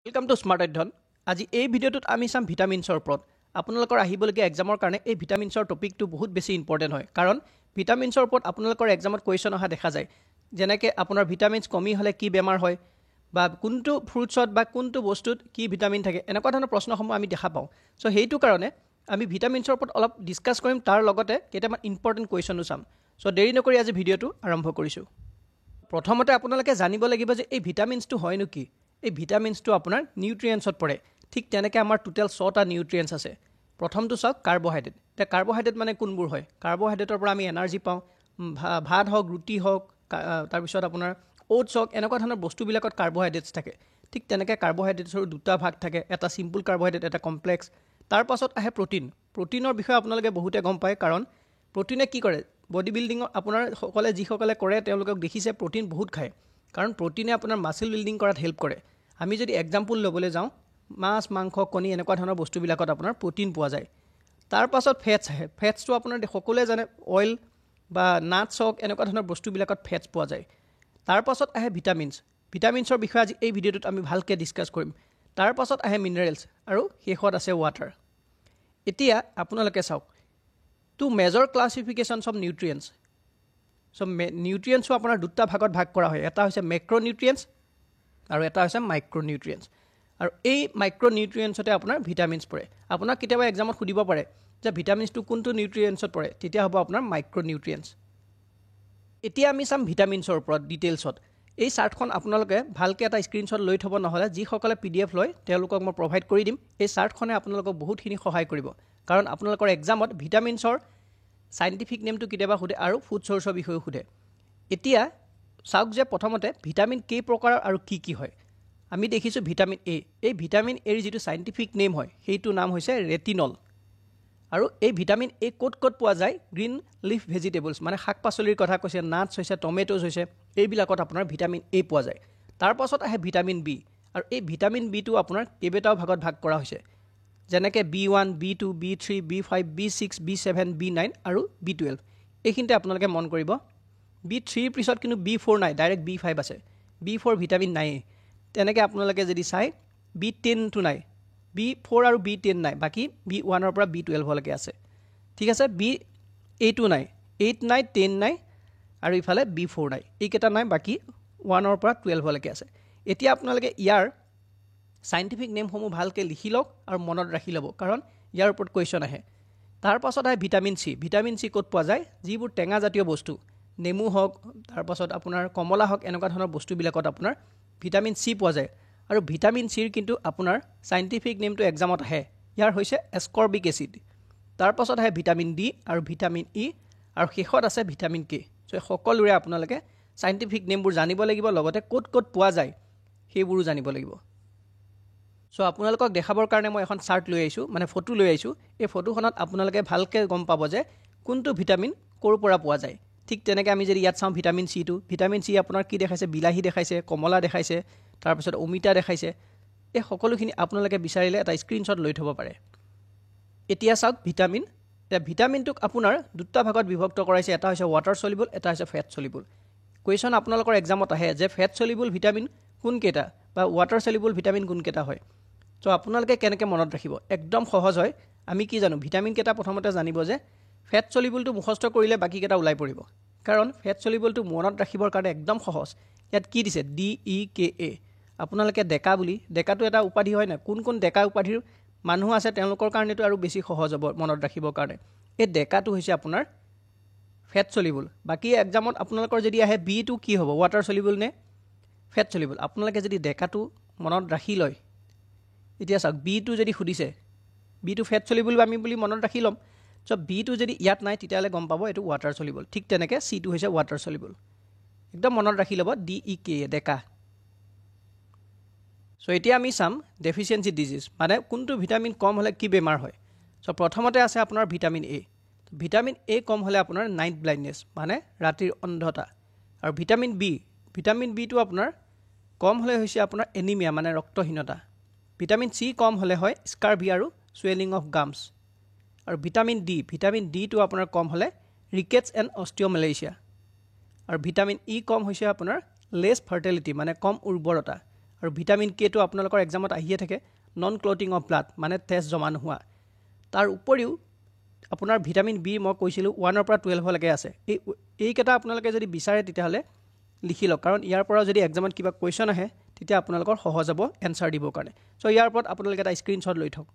Welcome to Smart Adhan. আজি এই ভিডিওটোত আমি চাম ভিটামিনছৰ ওপৰত আপোনালোকৰ আহিবলগীয়া এক্সামৰ কাৰণে এই ভিটামিনছৰ টপিকটো বহুত বেছি ইম্পৰ্টেণ্ট হয় কাৰণ ভিটামিনছৰ ওপৰত আপোনালোকৰ এক্সামত কোৱেশ্চন অহা দেখা যায় যেনেকৈ আপোনাৰ ভিটামিনছ কমি হ'লে কি বেমাৰ হয় বা কোনটো ফ্ৰুটছত বা কোনটো বস্তুত কি ভিটামিন থাকে এনেকুৱা ধৰণৰ প্ৰশ্নসমূহ আমি দেখা পাওঁ সো সেইটো কাৰণে আমি ভিটামিনছৰ ওপৰত অলপ ডিসকাস কৰিম তাৰ লগতে কেইটামান ইম্পৰ্টেণ্ট কোৱেশ্চনো চাম সো দেৰি নকৰি আজি ভিডিওটো আৰম্ভ কৰিছোঁ প্ৰথমতে আপোনালোকে জানিব লাগিব যে এই ভিটামিনছটো হয়নো কি এই ভিটামিনছটো আপোনাৰ নিউট্ৰিয়েন্টছত পৰে ঠিক তেনেকৈ আমাৰ টোটাল 6টা নিউট্ৰিয়েন্টছ আছে প্ৰথমটো চাওক কাৰ্বোহাইড্ৰেট তে কাৰ্বোহাইড্ৰেট মানে কোনবোৰ হয় কাৰ্বোহাইড্ৰেটৰ পৰা আমি এনাৰ্জি পাওঁ ভাত হওক ৰুটি হওক তাৰ পিছত আপোনাৰ ওটছ হওক এনেকুৱা ধৰণৰ বস্তুবিলাকত কাৰ্বোহাইড্ৰেটছ থাকে ঠিক তেনেকৈ কাৰ্বোহাইড্ৰেটছৰ দুটা ভাগ থাকে এটা সিম্পল কাৰ্বোহাইড্ৰেট এটা কমপ্লেক্স তাৰ পাছত আহে প্ৰটিনৰ বিষয়ে আপোনালোকে বহুতে গম পায় কাৰণ প্ৰটিনে কি কৰে বডি বিল্ডিঙৰ আপোনাৰ যিসকলে কৰে তেওঁলোকক দেখিছে প্ৰটিন বহুত খায় কাৰণ প্ৰটিনে আপোনাৰ মাসল বিল্ডিং কৰাত হেল্প কৰে আমি যদি এক্সাম্পল ল'বলৈ যাওঁ মাছ মাংস কণী এনেকুৱা ধৰণৰ বস্তুবিলাকত আপোনাৰ প্ৰটিন পোৱা যায় তাৰ পাছত ফেটছ আহে ফেটছটো আপোনাৰ সকলোৱে জানে অইল বা নাটছ হওক এনেকুৱা ধৰণৰ বস্তুবিলাকত ফেটছ পোৱা যায় তাৰ পাছত আহে ভিটামিনছৰ বিষয়ে আজি এই ভিডিঅ'টোত আমি ভালকৈ ডিসকাস কৰিম তাৰ পাছত আহে মিনাৰেলছ আৰু শেষত আছে ৱাটাৰ এতিয়া আপোনালোকে চাওক টু মেজৰ ক্লাছিফিকেশ্যনছ অফ নিউট্ৰিয়েন্টছ সো নিউট্ৰিয়েন্টছও আপোনাৰ দুটা ভাগত ভাগ কৰা হয় এটা হৈছে মেক্ৰ'নিউট্ৰিয়েন্টছ আৰু এটা হৈছে মাইক্ৰ'নিউট্ৰিয়েন্টছ আৰু এই মাইক্ৰ'নিউট্ৰিয়েন্টছতে আপোনাৰ ভিটামিনছ পৰে আপোনাক কেতিয়াবা এক্সামত সুধিব পাৰে যে ভিটামিনছটো কোনটো নিউট্ৰিয়েন্টছত পৰে তেতিয়া হ'ব আপোনাৰ মাইক্ৰ'নিউট্ৰিয়েন্টছ এতিয়া আমি চাম ভিটামিনছৰ ওপৰত ডিটেইলছত এই চাৰ্টখন আপোনালোকে ভালকৈ এটা স্ক্ৰীনশ্বট লৈ থ'ব নহ'লে যিসকলে PDF লয় তেওঁলোকক মই প্ৰভাইড কৰি দিম এই চাৰ্টখনে আপোনালোকক বহুতখিনি সহায় কৰিব কাৰণ আপোনালোকৰ এক্সামত ভিটামিনছৰ সাইন্টিফিক নেমটো কেতিয়াবা সোধে আৰু ফুড সোৰ্সৰ বিষয়ে সোধে এতিয়া চাওক যে প্ৰথমতে ভিটামিন কেই প্ৰকাৰৰ আৰু কি হয় আমি দেখিছোঁ ভিটামিন এ এই ভিটামিন এৰ যিটো সাইন্টিফিক নেম হয় সেইটো নাম হৈছে ৰেটিনল আৰু এই ভিটামিন এ ক'ত পোৱা যায় গ্ৰীণ লিফ ভেজিটেবলছ মানে শাক পাচলিৰ কথা কৈছে নাটছ হৈছে টমেটোজ হৈছে এইবিলাকত আপোনাৰ ভিটামিন এ পোৱা যায় তাৰ পাছত আহে ভিটামিন বি আৰু এই ভিটামিন বিটো আপোনাৰ কেইবাটাও ভাগত ভাগ কৰা হৈছে যেনেকৈ B1 B2 B3 B5 B6 B7 B9 আৰু B12 এইখিনিতে আপোনালোকে মন কৰিব B3 পিছত কিন্তু B4 নাই ডাইৰেক্ট B5 আছে B4 ভিটামিন নাই তেনেকৈ আপোনালোকে যদি চাই B10 টো নাই B4 আৰু B10 নাই বাকি B1 ৰ পৰা B12 লৈকে আছে ঠিক আছে B8 নাই 8 নাই 10 নাই আৰু ইফালে B4 নাই এইকেইটা নাই বাকি 1 ৰ পৰা 12 লৈকে আছে এতিয়া আপোনালোকে ইয়াৰ সাইন্টিফিক নেমসমূহ ভালকৈ লিখি লওক আৰু মনত ৰাখি ল'ব কাৰণ ইয়াৰ ওপৰত কোৱেশ্চন আহে তাৰ পাছত আহে ভিটামিন সি ক'ত পোৱা যায় যিবোৰ টেঙা জাতীয় বস্তু নেমু হওক তাৰ পাছত আপোনাৰ কমলা হওক এনেকুৱা ধৰণৰ বস্তুবিলাকত আপোনাৰ ভিটামিন সি পোৱা যায় আৰু ভিটামিন সিৰ কিন্তু আপোনাৰ সাইন্টিফিক নেমটো এক্সামত আহে ইয়াৰ হৈছে এস্কৰ্বিক এচিড তাৰ পাছত আহে ভিটামিন ডি আৰু ভিটামিন ই আৰু শেষত আছে ভিটামিন কে সো সকলোৰে আপোনালোকে সাইন্টিফিক নেমবোৰ জানিব লাগিব লগতে ক'ত পোৱা যায় সেইবোৰো জানিব লাগিব সো আপোনালোকক দেখাবৰ কাৰণে মই এখন চাৰ্ট লৈ আহিছোঁ মানে ফটো লৈ আহিছোঁ এই ফটোখনত আপোনালোকে ভালকৈ গম পাব যে কোনটো ভিটামিন ক'ৰ পৰা পোৱা যায় ঠিক তেনেকৈ আমি যদি ইয়াত চাওঁ ভিটামিন সি আপোনাৰ কি দেখাইছে বিলাহী দেখাইছে কমলা দেখাইছে তাৰপিছত অমিতা দেখাইছে এই সকলোখিনি আপোনালোকে বিচাৰিলে এটা স্ক্ৰীনশ্বট লৈ থ'ব পাৰে এতিয়া চাওক ভিটামিনটোক আপোনাৰ দুটা ভাগত বিভক্ত কৰাইছে এটা হৈছে ৱাটাৰ সলিবল এটা হৈছে ফেট সলিবল কোৱেশ্চন আপোনালোকৰ এক্সামত আহে যে ফেট সলিবল ভিটামিন কোনকেইটা বা ৱাটাৰ সলিবল ভিটামিন কোনকেইটা হয় তো আপোনালোকে কেনেকৈ মনত ৰাখিব একদম সহজ হয় আমি কি জানো ভিটামিন কেইটা প্ৰথমতে জানিব যে ফেট সলিবলটো মুখস্থ কৰিলে বাকিকেইটা ওলাই পৰিব কাৰণ ফেট সলিবলটো মনত ৰাখিবৰ কাৰণে একদম সহজ ইয়াত কি দিছে DEKA আপোনালোকে ডেকাটো এটা উপাধি হয় না কোন ডেকা উপাধিৰ মানুহ আছে তেওঁলোকৰ কাৰণেতো আৰু বেছি সহজ হ'ব মনত ৰাখিবৰ কাৰণে এই ডেকাটো হৈছে আপোনাৰ ফেট সলিবল বাকি এক্সামত আপোনালোকৰ যদি আহে বিটো কি হ'ব ৱাটাৰ সলিবল নে ফেট সলিবল আপোনালোকে যদি ডেকাটো মনত ৰাখি লয় এতিয়া চাওক বিটো যদি সুধিছে বিটো ফেট সলিবল আমি বুলি মনত ৰাখি ল'ম সো বিটো যদি ইয়াত নাই তেতিয়াহ'লে গম পাব এইটো ৱাটাৰ সলিবল ঠিক তেনেকৈ সিটো হৈছে ৱাটাৰ সলিবল একদম মনত ৰাখি ল'ব DEKA ডেকা সো এতিয়া আমি চাম ডেফিচিয়েঞ্চি ডিজিজ মানে কোনটো ভিটামিন কম হ'লে কি বেমাৰ হয় সো প্ৰথমতে আছে আপোনাৰ ভিটামিন এ কম হ'লে আপোনাৰ নাইট ব্লাইণ্ডনেছ মানে ৰাতিৰ অন্ধতা আৰু ভিটামিন বিটো আপোনাৰ কম হ'লে হৈছে আপোনাৰ এনিমিয়া মানে ৰক্তহীনতা ভিটামিন সি কম হ'লে হয় স্কাৰ্ভি আৰু সুৱেলিং অফ গামছ আৰু ভিটামিন ডিটো আপোনাৰ কম হ'লে ৰিকেটছ এণ্ড অষ্টিঅ'মেলেচিয়া আৰু ভিটামিন ই কম হৈছে আপোনাৰ লেছ ফাৰ্টিলিটি মানে কম উৰ্বৰতা আৰু ভিটামিন কেটো আপোনালোকৰ এক্সামত আহিয়ে থাকে নন ক্লটিং অফ ব্লাড মানে তেজ জমা নোহোৱা তাৰ উপৰিও আপোনাৰ ভিটামিন বি মই কৈছিলোঁ 1 পৰা 12 লৈকে আছে এইকেইটা আপোনালোকে যদি বিচাৰে তেতিয়াহ'লে লিখি লওক কাৰণ ইয়াৰ পৰা যদি এক্সামত কিবা কুৱেশ্যন আহে তেতিয়া আপোনালোকৰ সহজ হ'ব এনসাৰ দিবৰ কাৰণে সো ইয়াৰ ওপৰত আপোনালোকে এটা স্ক্ৰীনশ্বট লৈ থওক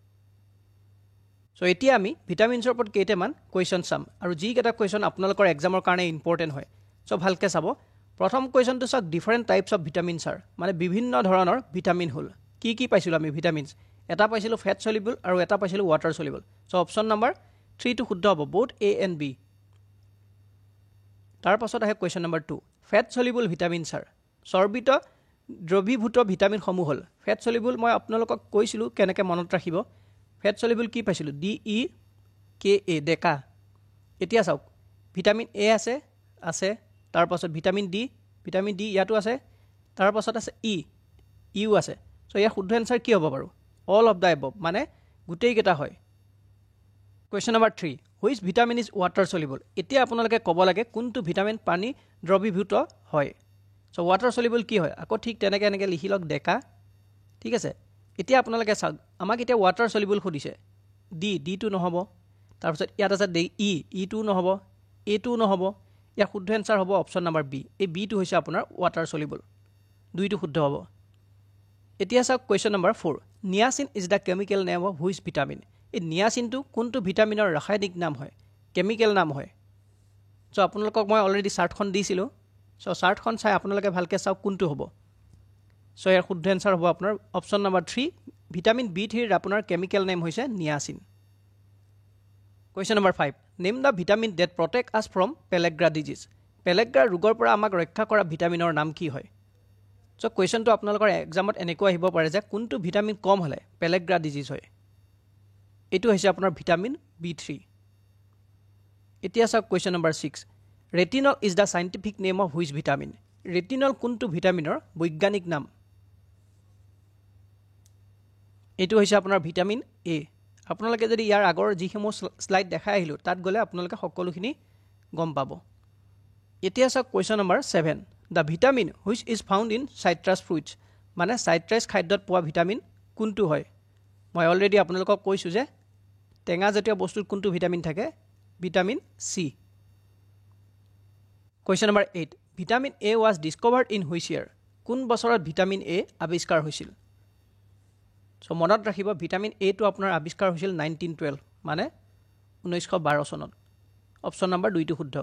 সো এতিয়া আমি ভিটামিনছৰ ওপৰত কেইটামান কুৱেশ্যন চাম আৰু যিকেইটা কুৱেশ্যন আপোনালোকৰ এক্সামৰ কাৰণে ইম্পৰ্টেণ্ট হয় সো ভালকৈ চাব প্ৰথম কুৱেশ্যনটো চাওক different types of vitamins R মানে বিভিন্ন ধৰণৰ ভিটামিন হ'ল কি পাইছিলোঁ আমি ভিটামিনছ এটা পাইছিলোঁ ফেট সলিবল আৰু এটা পাইছিলোঁ water soluble so option number 3 টো শুদ্ধ হ'ব বোথ এ এণ্ড বি তাৰ পাছত আহে question number 2 fat soluble vitamins আৰ চৰ্বিত দ্ৰৱীভূত ভিটামিনসমূহ হ'ল ফেট সলিবল মই আপোনালোকক কৈছিলোঁ কেনেকৈ মনত ৰাখিব ফেট সলিবল কি পাইছিলোঁ DEKA ডেকা এতিয়া চাওক ভিটামিন এ আছে তাৰ পাছত ভিটামিন ডি ইয়াতো আছে তাৰ পাছত আছে ইউ আছে সো ইয়াৰ শুদ্ধ এনসাৰ কি হ'ব বাৰু অল অফ দ্য এবভ মানে গোটেইকেইটা হয় question number 3 which vitamin is water soluble এতিয়া আপোনালোকে ক'ব লাগে কোনটো ভিটামিন পানী দ্ৰৱীভূত হয় সো ৱাটাৰ সলিবল কি হয় আকৌ ঠিক তেনেকৈ এনেকৈ লিখি লওক ডেকা ঠিক আছে এতিয়া আপোনালোকে চাওক আমাক এতিয়া ৱাটাৰ সলিবল সুধিছে ডিটো নহ'ব তাৰপিছত ইয়াত আছে ইটো নহ'ব এটো নহ'ব ইয়াৰ শুদ্ধ এনসাৰ হ'ব অপশ্যন নম্বৰ বি এই বিটো হৈছে আপোনাৰ ৱাটাৰ সলিবল দুইটো শুদ্ধ হ'ব এতিয়া চাওক question number 4 niacin is the chemical name of which vitamin এই নিয়াচিনটো কোনটো ভিটামিনৰ ৰাসায়নিক নাম হয় কেমিকেল নাম হয় সো আপোনালোকক মই অলৰেডি চাৰ্টখন দিছিলোঁ সো চাৰ্টখন চাই আপোনালোকে ভালকৈ চাওক কোনটো হ'ব সো ইয়াৰ শুদ্ধ এনসাৰ হ'ব আপোনাৰ অপশ্যন নম্বৰ 3 ভিটামিন B3 আপোনাৰ কেমিকেল নেম হৈছে niacin question number 5 name the vitamin that protect us from pellagra disease pellagra ৰোগৰ পৰা আমাক ৰক্ষা কৰা ভিটামিনৰ নাম কি হয় সো কুৱেশ্যনটো আপোনালোকৰ এক্সামত এনেকৈ আহিব পাৰে যে কোনটো ভিটামিন কম হ'লে পেলেগ্ৰা ডিজিজ হয় এইটো হৈছে আপোনাৰ ভিটামিন B3 এতিয়া চাওক question number 6 retinol is the scientific name of which vitamin retinol কোনটো ভিটামিনৰ বৈজ্ঞানিক নাম এইটো হৈছে আপোনাৰ ভিটামিন এ আপোনালোকে যদি ইয়াৰ আগৰ যিসমূহ স্লাইড দেখাই আহিলোঁ তাত গ'লে আপোনালোকে সকলোখিনি গম পাব এতিয়া চাওক question number 7 the vitamin which is found in citrus fruits মানে চাইট্ৰাছ খাদ্যত পোৱা ভিটামিন কোনটো হয় মই অলৰেডি আপোনালোকক কৈছোঁ যে টেঙা জাতীয় বস্তুত কোনটো ভিটামিন থাকে vitamin C question number 8 vitamin A was discovered in which ইয়াৰ কোন বছৰত ভিটামিন এ আৱিষ্কাৰ হৈছিল সো মনত ৰাখিব ভিটামিন এটো আপোনাৰ আৱিষ্কাৰ হৈছিল 1912 মানে 1912 চনত অপশ্যন নম্বৰ 2টো শুদ্ধ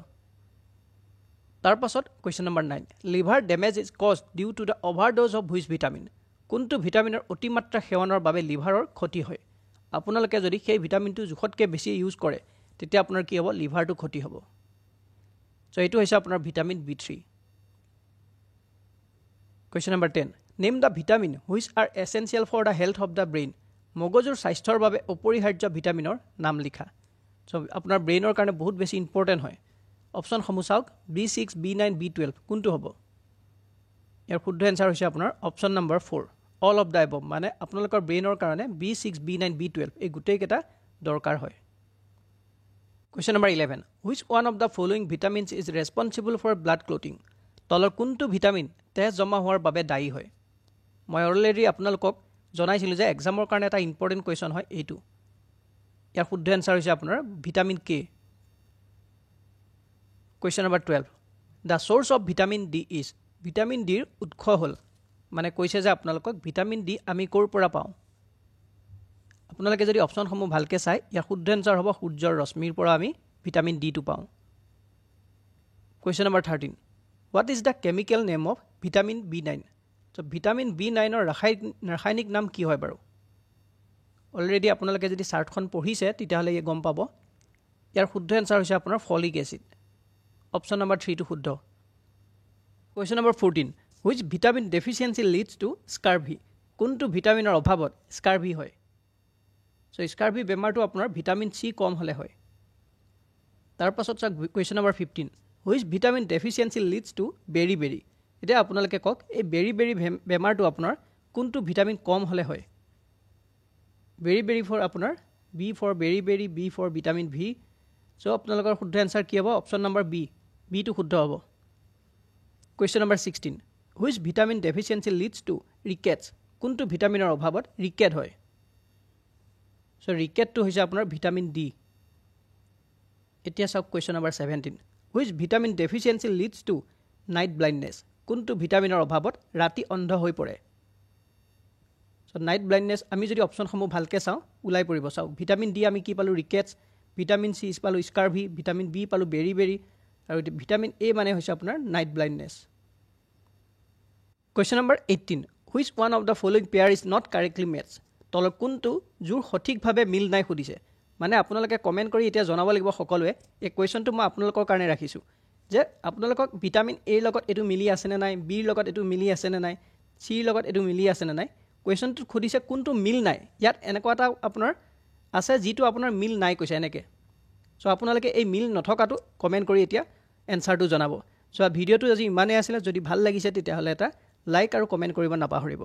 তাৰ পাছত question number 9 liver damage is caused due to the overdose of which vitamin কোনটো ভিটামিনৰ অতিমাত্ৰা সেৱনৰ বাবে লিভাৰৰ ক্ষতি হয় আপোনালোকে যদি সেই ভিটামিনটো জোখতকৈ বেছি ইউজ কৰে তেতিয়া আপোনাৰ কি হ'ব লিভাৰটো ক্ষতি হ'ব সো এইটো হৈছে আপোনাৰ vitamin B3 question number 10 name the vitamin which are essential for the health of the brain মগজুৰ স্বাস্থ্যৰ বাবে অপৰিহাৰ্য ভিটামিনৰ নাম লিখা সো আপোনাৰ ব্ৰেইনৰ কাৰণে বহুত বেছি ইম্পৰ্টেণ্ট হয় অপশ্যনসমূহ চাওক B6 B9 B12 কোনটো হ'ব ইয়াৰ শুদ্ধ এনসাৰ হৈছে আপোনাৰ option number 4 all of the above মানে আপোনালোকৰ ব্ৰেইনৰ কাৰণে B6 B9 B12 এই গোটেইকেইটা দৰকাৰ হয় question number 11 which one of the following vitamins is responsible for blood clotting তলৰ কোনটো ভিটামিন তেজ জমা হোৱাৰ বাবে দায়ী হয় মই অলৰেডি আপোনালোকক জনাইছিলোঁ যে এক্সামৰ কাৰণে এটা ইম্পৰ্টেণ্ট কুৱেশ্যন হয় এইটো ইয়াৰ শুদ্ধ এনসাৰ হৈছে আপোনাৰ vitamin K question number 12 the source of vitamin D is vitamin ডিৰ উৎস হ'ল মানে কৈছে যে আপোনালোকক ভিটামিন ডি আমি ক'ৰ পৰা পাওঁ আপোনালোকে যদি অপশ্যনসমূহ ভালকৈ চাই ইয়াৰ শুদ্ধ এনসাৰ হ'ব সূৰ্যৰ ৰশ্মিৰ পৰা আমি ভিটামিন ডিটো পাওঁ question number 13 what is the chemical name of vitamin B9 so vitamin B9ৰ ৰাসায়নিক নাম কি হয় বাৰু অলৰেডি আপোনালোকে যদি চাৰ্টখন পঢ়িছে তেতিয়াহ'লে গম পাব ইয়াৰ শুদ্ধ এনসাৰ হৈছে আপোনাৰ ফলিক এচিড অপশ্যন নম্বৰ 3টো শুদ্ধ question number 14 which vitamin deficiency leads to scurvy কোনটো ভিটামিনৰ অভাৱত স্কাৰ্ভি হয় সো স্কাৰ্ভি বেমাৰটো আপোনাৰ ভিটামিন চি কম হ'লে হয় তাৰ পাছত চাওক question number 15 which vitamin deficiency leads to beri এতিয়া আপোনালোকে কওক এই বেৰি বেমাৰটো আপোনাৰ কোনটো ভিটামিন কম হ'লে হয় বেৰি ফৰ আপোনাৰ B for beri B for vitamin B so আপোনালোকৰ শুদ্ধ এনসাৰ কি হ'ব অপশ্যন নম্বৰ বিটো শুদ্ধ হ'ব question number 16 which vitamin deficiency leads to rickets কোনটো ভিটামিনৰ অভাৱত ৰিকেট হয় সো ৰিকেটটো হৈছে আপোনাৰ ভিটামিন ডি এতিয়া চাওক question number 17 which vitamin deficiency leads to night blindness কোনটো ভিটামিনৰ অভাৱত ৰাতি অন্ধ হৈ পৰে সো নাইট ব্লাইণ্ডনেছ আমি যদি অপচনসমূহ ভালকৈ চাওঁ ওলাই পৰিব চাওক ভিটামিন ডি আমি কি পালোঁ ৰিকেটছ ভিটামিন চি পালোঁ স্কাৰ্ভি ভিটামিন বি পালোঁ বেৰি আৰু ভিটামিন এ মানে হৈছে আপোনাৰ night blindness question number 18 which one of the following pair is not correctly matches তলৰ কোনটো যোৰ সঠিকভাৱে মিল নাই সুধিছে মানে আপোনালোকে কমেণ্ট কৰি এতিয়া জনাব লাগিব সকলোৱে এই কুৱেশ্যনটো মই আপোনালোকৰ কাৰণে ৰাখিছোঁ যে আপোনালোকক ভিটামিন এৰ লগত এইটো মিলি আছেনে নাই বিৰ লগত এইটো মিলি আছেনে নাই চিৰ লগত এইটো মিলি আছেনে নাই কুৱেশ্যনটোত সুধিছে কোনটো মিল নাই ইয়াত এনেকুৱা এটা আপোনাৰ আছে যিটো আপোনাৰ মিল নাই কৈছে এনেকৈ চ' আপোনালোকে এই মিল নথকাটো কমেণ্ট কৰি এতিয়া এনচাৰটো জনাব চ' ভিডিঅ'টো আজি ইমানেই আছিলে যদি ভাল লাগিছে তেতিয়াহ'লে এটা লাইক আৰু কমেণ্ট কৰিব নাপাহৰিব